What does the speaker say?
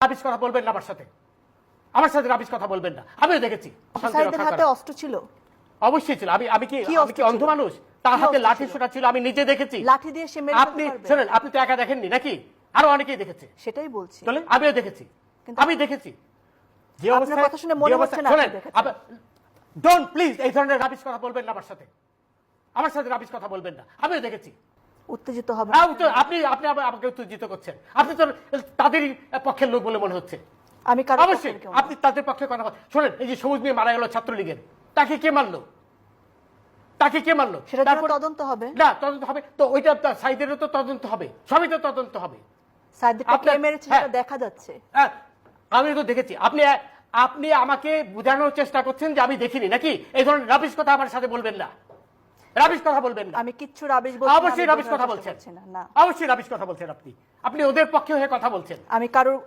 Rubbish কথা বলবেন না আমার সাথে রাবিশ কথা বলবেন না। আমিও দেখেছি সাইদের হাতে অস্ত্র ছিল, অবশ্যই ছিল। আমি কি অন্ধ মানুষ? তার হাতে লাঠি সোটা ছিল, আমি নিজে দেখেছি। লাঠি দিয়ে সে মেরে আপনি শুনেন, আপনি তো একা দেখেননি নাকি, আরো অনেকেই দেখেছে। সেটাই বলছি, চলেন, আমিও দেখেছি, আমি দেখেছি যে অবস্থায়। কথা শুনে মনে হচ্ছে না আপনি দেখেছেন। ডোন্ট প্লিজ এই ধরনের রাবিশ কথা বলবেন না আমার সাথে রাবিশ কথা বলবেন না। আমিও দেখেছি। উত্তেজিত হবে আপনি আপনি আমাকে উত্তেজিত করছেন। আপনি তো তাদেরই পক্ষের লোক বলে মনে হচ্ছে। আমি কারো অবশ্যই আপনি তাদের পক্ষে কথা বলেন। শোনেন, এই যে সবুজ মিয়া মারা গেল ছাত্রলীগের, তাকে কে মারলো? সেটা তদন্ত হবে না, তদন্ত হবে তো, ওইটা সাইদেরও তো তদন্ত হবে, সবই তো তদন্ত হবে। সাইদকে কে মেরেছে সেটা দেখা যাচ্ছে। আমি তো দেখেছি। আপনি আমাকে বোঝানোর চেষ্টা করছেন যে আমি দেখিনি নাকি? এই ধরনের রাবিশ কথা আমার সাথে বলবেন না, রাবিশ কথা বলবেন না। আমি কিচ্ছু রাবিশ বলছি না। অবশ্যই রাবিশ কথা বলছেন, অবশ্যই রাবিশ কথা বলছেন। আপনি ওদের পক্ষে হয়ে কথা বলছেন। আমি কারোর